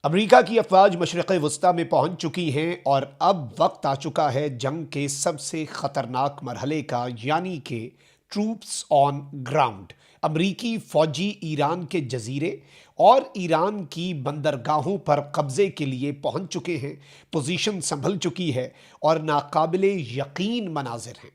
America की अफवाज मशरक़ वस्ता में पहुंच चुकी हैं और अब वक्त आ चुका है जंग के सबसे ख़तरनाक मरहले का, यानी कि ट्रूप्स ऑन ग्राउंड। अमरीकी फ़ौजी ईरान के जजीरे और ईरान की बंदरगाहों पर कब्ज़े के लिए पहुंच चुके हैं। पोजीशन संभल चुकी है और नाकाबिले यकीन मनाजिर हैं।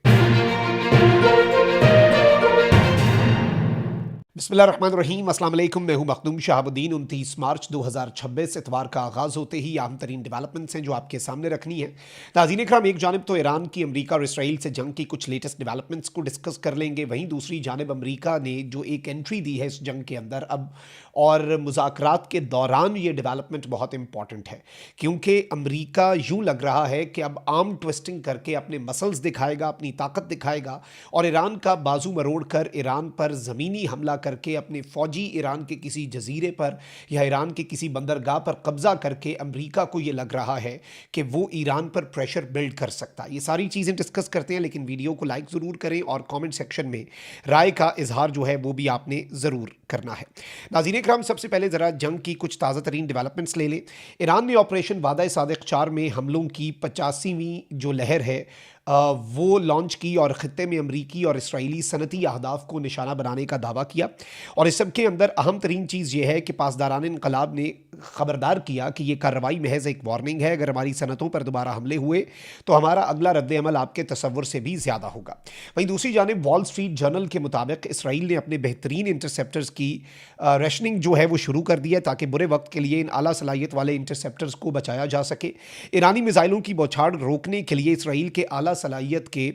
बिस्मिल्लाहिर्रहमानिर्रहीम, अस्सलाम वालेकुम। मैं हूं मखदूम शहाबुद्दीन। 29 मार्च 2026 इतवार का आगाज़ होते ही अहम तरीन डेवलपमेंट्स हैं जो आपके सामने रखनी है। नाज़रीन इकराम, एक जानब तो ईरान की अमरीका और इसराइल से जंग की कुछ लेटेस्ट डेवलपमेंट्स को डिस्कस कर लेंगे, वहीं दूसरी जानब अमरीका ने जो एक एंट्री दी है इस जंग के अंदर अब, और मुज़ाकरात के दौरान ये डेवलपमेंट बहुत इंपॉर्टेंट है क्योंकि अमरीका यूँ लग रहा है कि अब आर्म ट्विस्टिंग करके अपने मसल्स दिखाएगा, अपनी ताकत दिखाएगा और ईरान का बाजू मरोड़ कर ईरान पर ज़मीनी हमला करके अपने फ़ौजी ईरान के किसी जजीरे पर या ईरान के किसी बंदरगाह पर कब्ज़ा करके अमरीका को ये लग रहा है कि वो ईरान पर प्रेशर बिल्ड कर सकता है। ये सारी चीज़ें डिस्कस करते हैं, लेकिन वीडियो को लाइक ज़रूर करें और कमेंट सेक्शन में राय का इजहार जो है वो भी आपने ज़रूर करना है। नाज़रीन इकराम, सबसे पहले ज़रा जंग की कुछ ताज़ा तरीन डेवलपमेंट्स ले लें। ईरान ने ऑपरेशन वादा सादिक 4 में हमलों की 85वीं जो लहर है वो लॉन्च की और ख़ित्ते में अमरीकी और इसराइली सनती अहदाफ को निशाना बनाने का दावा किया। और इस सब के अंदर अहम तरीन चीज़ ये है कि पासदारान इनकलाब ने ख़बरदार किया कि ये कार्रवाई महज एक वार्निंग है, अगर हमारी सनतों पर दोबारा हमले हुए तो हमारा अगला रद्द अमल आपके तसव्वुर से भी ज़्यादा होगा। वहीं दूसरी जानिब वॉल स्ट्रीट जर्नल के मुताबिक इसराइल ने अपने बेहतरीन इंटरसेप्टर्स की रेशनिंग जो है वो शुरू कर दी है ताकि बुरे वक्त के लिए इन आला सलाहियत वाले इंटरसेप्टर्स को बचाया जा सके। ईरानी मिसाइलों की बौछार रोकने के लिए इसराइल के आला सलाहियत के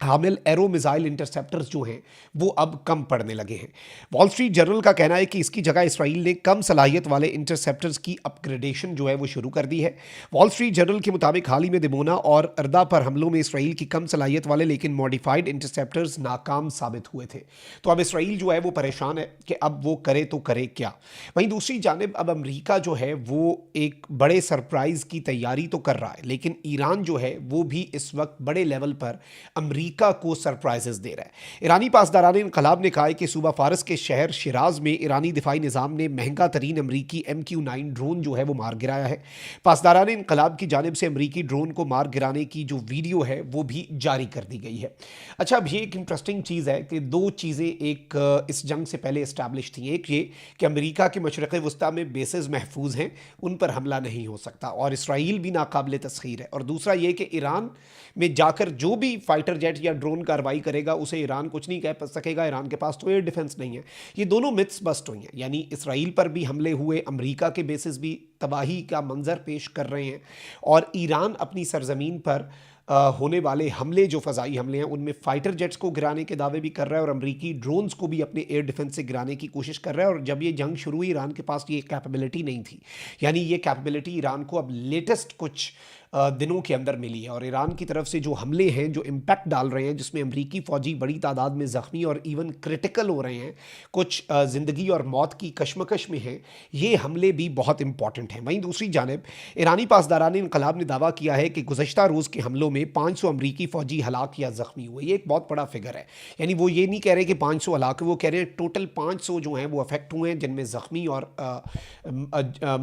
हामिल एरो मिसाइल इंटरसेप्टर्स जो हैं वो अब कम पड़ने लगे हैं। वॉल स्ट्रीट जर्नल का कहना है कि इसकी जगह इसराइल ने कम सलाहियत वाले इंटरसेप्टर्स की अपग्रेडेशन जो है वो शुरू कर दी है। वॉल स्ट्रीट जर्नल के मुताबिक हाल ही में दिमोना और अर्दा पर हमलों में इसराइल की कम सलाहियत वाले लेकिन मॉडिफाइड इंटरसेप्टर्स नाकाम साबित हुए थे। तो अब इसराइल जो है वो परेशान है कि अब वो करे तो करे क्या। वहीं दूसरी जानिब अब अमरीका जो है वो एक बड़े सरप्राइज़ की तैयारी तो कर रहा है, लेकिन ईरान जो है वो भी इस वक्त बड़े लेवल पर अमरीका को सरप्राइजेस दे रहा है। ईरानी पासदारान इनकलाब ने कहा है कि सूबा फारस के शहर शिराज में ईरानी दिफाई निज़ाम ने महंगा तरीन अमरीकी MQ-9 ड्रोन जो है वो मार गिराया है। पासदारान इनकलाब की जानिब से अमरीकी ड्रोन को मार गिराने की जो वीडियो है वो भी जारी कर दी गई है। अच्छा, अब ये एक इंटरेस्टिंग चीज़ है कि दो चीज़ें एक इस जंग से पहले इस्टेब्लिश थी। एक ये कि अमरीका के मशरक़ वस्ता में बेसेस महफूज हैं, उन पर हमला नहीं हो सकता और इसराइल भी नाकाबिल तस्खीर है। और दूसरा ये कि ईरान में जाकर जो भी फाइटर जेट या ड्रोन कार्रवाई करेगा उसे ईरान कुछ नहीं कह सकेगा, ईरान के पास तो एयर डिफेंस नहीं है। ये दोनों मिथ्स बस्ट हुई हैं, यानी इसराइल पर भी हमले हुए, अमरीका के बेसिस भी तबाही का मंजर पेश कर रहे हैं और ईरान अपनी सरजमीन पर होने वाले हमले जो फ़ज़ाई हमले हैं उनमें फ़ाइटर जेट्स को गिराने के दावे भी कर रहा है और अमरीकी ड्रोन्स को भी अपने एयर डिफेंस से गिराने की कोशिश कर रहा है। और जब ये जंग शुरू हुई ईरान के पास ये कैपेबिलिटी नहीं थी, यानी ये कैपेबिलिटी ईरान को अब लेटेस्ट कुछ दिनों के अंदर मिली है। और ईरान की तरफ से जो हमले हैं, जो इम्पैक्ट डाल रहे हैं, जिसमें अमरीकी फ़ौजी बड़ी तादाद में ज़ख्मी और इवन क्रिटिकल हो रहे हैं, कुछ ज़िंदगी और मौत की कशमकश में हैं, ये हमले भी बहुत इंपॉर्टेंट हैं। वहीं दूसरी जानिब ईरानी पासदारान इनकलाब ने दावा किया है कि गुज़श्ता रोज़ के हमलों में 500 अमरीकी फ़ौजी हलाक या ज़ख्मी हुए। ये एक बहुत बड़ा फिगर है, यानी वो ये नहीं कह रहे कि 500 हलाक, वो कह रहे हैं टोटल 500 जो हैं वो अफेक्ट हुए हैं, जिनमें ज़ख्मी और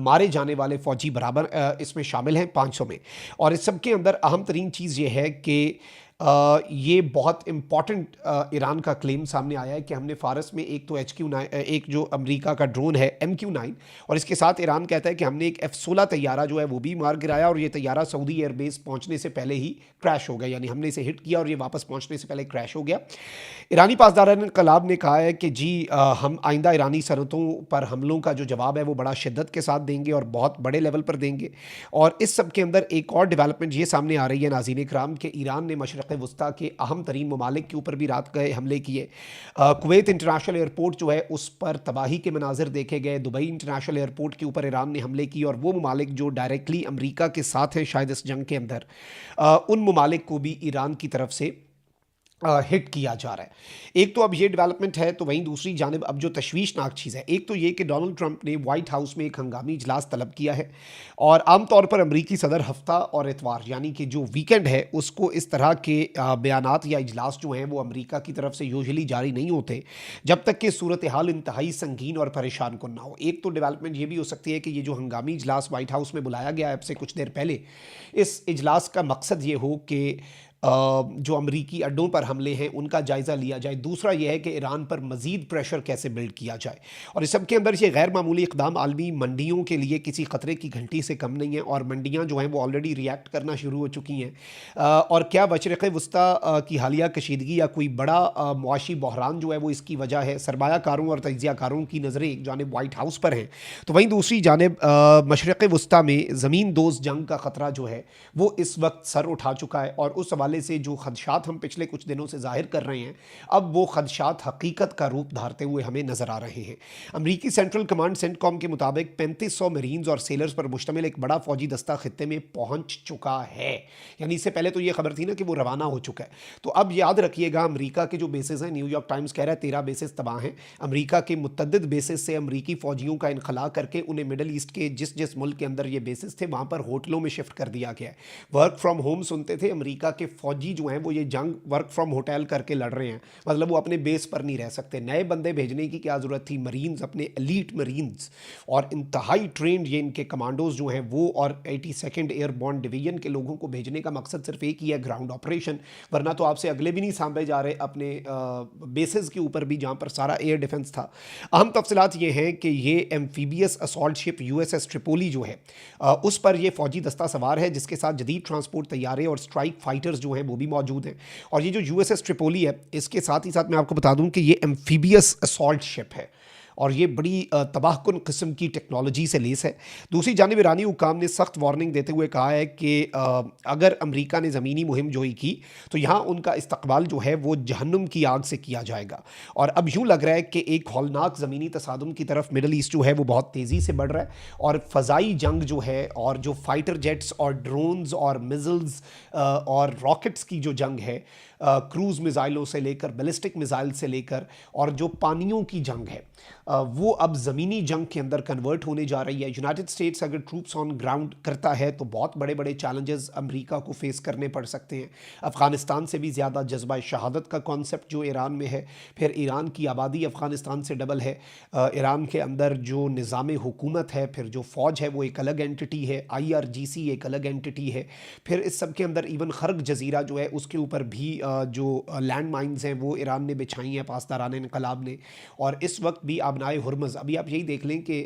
मारे जाने वाले फ़ौजी बराबर इसमें शामिल हैं 500 में। और इस सब के अंदर अहम तरीन चीज़ ये है कि ये बहुत इम्पॉर्टेंट ईरान का क्लेम सामने आया है कि हमने फ़ारस में एक तो HQ-9 एक जो अमेरिका का ड्रोन है MQ-9, और इसके साथ ईरान कहता है कि हमने एक F-16 तैयारा जो है वो भी मार गिराया और ये तैयारा सऊदी एयरबेस पहुंचने से पहले ही क्रैश हो गया, यानी हमने इसे हिट किया और ये वापस पहुंचने से पहले क्रैश हो गया। ईरानी पासदारान इनकलाब ने कहा है कि जी हम आइंदा ईरानी सनतों पर हमलों का जो जवाब है वो बड़ा शिद्दत के साथ देंगे और बहुत बड़े लेवल पर देंगे। और इस सब के अंदर एक और डेवलपमेंट ये सामने आ रही है नाज़रीन इकराम कि ईरान ने मशरक़ वस्ता के अहम तरीन ममालिक के ऊपर भी रात गए हमले किए। कुवैत इंटरनेशनल एयरपोर्ट जो है उस पर तबाही के मनाजिर देखे गए। दुबई इंटरनेशनल एयरपोर्ट के ऊपर ईरान ने हमले किए और वो ममालिक जो डायरेक्टली अमरीका के साथ हैं शायद इस जंग के अंदर, उन ममालिक को भी ईरान की तरफ से हिट किया जा रहा है। एक तो अब ये डेवलपमेंट है, तो वहीं दूसरी जानिब अब जो तशवीशनाक चीज़ है, एक तो ये कि डोनाल्ड ट्रंप ने व्हाइट हाउस में एक हंगामी इजलास तलब किया है और आमतौर पर अमरीकी सदर हफ्ता और इतवार यानी कि जो वीकेंड है उसको इस तरह के बयानात या इजलास जो हैं वो अमरीका की तरफ से यूजुअली जारी नहीं होते जब तक कि सूरत हाल इंतहाई संगीन और परेशान कुन ना हो। एक तो डेवलपमेंट ये भी हो सकती है कि ये जो हंगामी इजलास व्हाइट हाउस में बुलाया गया है अब से कुछ देर पहले, इस इजलास का मकसद ये हो कि जो अमरीकी अड्डों पर हमले हैं उनका जायज़ा लिया जाए। दूसरा यह है कि ईरान पर मज़ीद प्रेशर कैसे बिल्ड किया जाए, और इस सब के अंदर ये गैर मामूली इक़दाम आलमी मंडियों के लिए किसी ख़तरे की घंटी से कम नहीं है, और मंडियाँ जो हैं वो ऑलरेडी रिएक्ट करना शुरू हो चुकी हैं। और क्या मशरिक़ वस्ता की हालिया कशीदगी या कोई बड़ा मुआशी बहरान जो है वो इसकी वजह है। सरमायाकारों और तजियाकारों की नज़रें एक जानिब वाइट हाउस पर हैं, तो वहीं दूसरी जानिब मशरिक़ वस्ता में ज़मीन दोज़ जंग का ख़तरा जो है वो इस वक्त सर उठा चुका है, और उस हवाले से जो खदशात हम पिछले कुछ दिनों से जाहिर कर रहे हैं अब वो खदशात हकीकत का रूप धारते हुए हमें नजर आ रहे हैं। अमरीकी सेंट्रल कमांड सेंटकॉम के मुताबिक 3500 मरीन्स और सेलर्स पर मुश्तमिल एक बड़ा फौजी दस्ता खित्ते में पहुंच चुका है। यानी इससे पहले तो ये खबर थी ना कि वो रवाना हो चुका है। तो अब याद रखिएगा अमरीका के जो बेसिस हैं, न्यूयॉर्क टाइम्स कह रहा है 13 बेसिस तबाह हैं। अमरीका के मुतअद्दिद बेसिस से अमरीकी फौजियों का इनखला करके उन्हें मिडल ईस्ट के जिस जिस मुल्क के अंदर ये बेसिस थे वहां पर होटलों में शिफ्ट कर दिया गया है। वर्क फ्रॉम होम सुनते थे, अमरीका के फौजी जो हैं वो ये जंग वर्क फ्रॉम होटल करके लड़ रहे हैं, मतलब वो अपने बेस पर नहीं रह सकते। नए बंदे भेजने की क्या ज़रूरत थी, मरीन्स, अपने एलीट मरीन्स और इंतहाई ट्रेंड ये इनके कमांडोज जो हैं वो, और 82nd एयरबॉर्न डिवीजन के लोगों को भेजने का मकसद सिर्फ एक ही है, ग्राउंड ऑपरेशन। वरना तो आपसे अगले भी नहीं सांभे जा रहे अपने बेसिस के ऊपर भी जहाँ पर सारा एयर डिफेंस था। अहम तफसीलात ये हैं कि ये amphibious assault ship USS Tripoli जो है उस पर ये फौजी दस्ता सवार है, जिसके साथ जदीद ट्रांसपोर्ट तैयारे और स्ट्राइक फाइटर्स जो हैं वो भी मौजूद हैं। और ये जो USS ट्रिपोली है इसके साथ ही साथ मैं आपको बता दूं कि ये एम्फीबियस असॉल्ट शिप है और ये बड़ी तबाहकुन किस्म की टेक्नोलॉजी से लेस है। दूसरी जानिब ईरानी हुकाम ने सख्त वार्निंग देते हुए कहा है कि अगर अमेरिका ने ज़मीनी मुहिम जोई की तो यहाँ उनका इस्तकबाल जो है वो जहन्नुम की आग से किया जाएगा। और अब यूँ लग रहा है कि एक हौलनाक ज़मीनी तसादुम की तरफ मिडल ईस्ट जो है वो बहुत तेज़ी से बढ़ रहा है, और फ़ज़ाई जंग जो है और जो फाइटर जेट्स और ड्रोन्स और मिज़ल्स और रॉकेट्स की जो जंग है, क्रूज़ मिज़ाइलों से लेकर बैलिस्टिक मिज़ाइल से लेकर, और जो पानियों की जंग है वो अब ज़मीनी जंग के अंदर कन्वर्ट होने जा रही है। यूनाइटेड स्टेट्स अगर ट्रूप्स ऑन ग्राउंड करता है तो बहुत बड़े बड़े चैलेंजेस अमेरिका को फेस करने पड़ सकते हैं। अफ़गानिस्तान से भी ज़्यादा जज्बा शहादत का कॉन्सेप्ट जो ईरान में है, फिर ईरान की आबादी अफ़गानिस्तान से डबल है, ईरान के अंदर जो निज़ाम हुकूमत है, फिर जो फ़ौज है वो एक अलग एंटिटी है, IRGC एक अलग एंटिटी है, फिर इस सब के अंदर इवन खर्ग जजीरा जो है उसके ऊपर भी जो लैंड माइन्स हैं वो ईरान ने बिछाई हैं पासदारान इनकलाब ने। और इस वक्त भी आबनाए हुर्मज़, अभी आप यही देख लें कि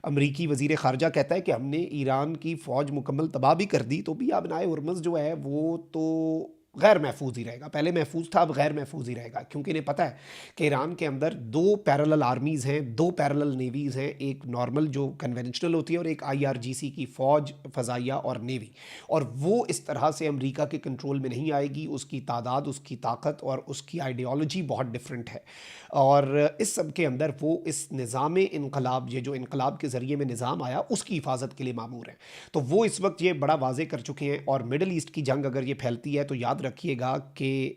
अमरीकी वज़ीर ख़ारजा कहता है कि हमने ईरान की फ़ौज मुकम्मल तबाह भी कर दी तो भी आबनाए हुर्मज़ जो है वो तो गैर महफूज ही रहेगा। पहले महफूज था, अब गैर महफूज ही रहेगा, क्योंकि इन्हें पता है कि ईरान के अंदर 2 पैरेलल आर्मीज़ हैं, 2 पैरेलल नेवीज़ हैं, एक नॉर्मल जो कन्वेंशनल होती है और एक IRGC की फ़ौज, फ़ज़ाइया और नेवी, और वो इस तरह से अमेरिका के कंट्रोल में नहीं आएगी। उसकी तादाद, उसकी ताकत और उसकी आइडियोलॉजी बहुत डिफरेंट है, और इस सब के अंदर वो इस निज़ाम इनकलाब, ये जो इनकलाब के ज़रिए में निज़ाम आया उसकी हिफाजत के लिए मामूर हैं। तो वो इस वक्त ये बड़ा वाज़े कर चुके हैं। और मिडल ईस्ट की जंग अगर ये फैलती है तो याद रखिएगा कि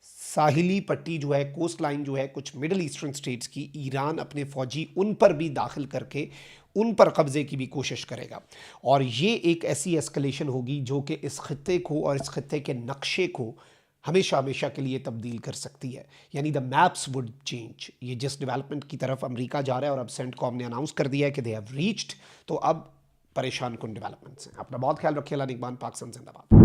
साहिली पट्टी जो है, कोस्ट लाइन जो है कुछ मिडल ईस्टर्न स्टेट्स की, ईरान अपने फ़ौजी उन पर भी दाखिल करके उन पर कब्ज़े की भी कोशिश करेगा, और ये एक ऐसी एस्कलेशन होगी जो कि इस खित्ते को और इस खित्ते के नक्शे को हमेशा हमेशा के लिए तब्दील कर सकती है। यानी द मैप्स वुड चेंज। ये जिस डेवलपमेंट की तरफ अमेरिका जा रहा है, और अब सेंटकॉम ने अनाउंस कर दिया है कि दे हैव रीच्ड, तो अब परेशान कुन डेवलपमेंट्स हैं। अपना बहुत ख्याल रखिए। अल्लाह निगहबान। पाकिस्तान जिंदाबाद।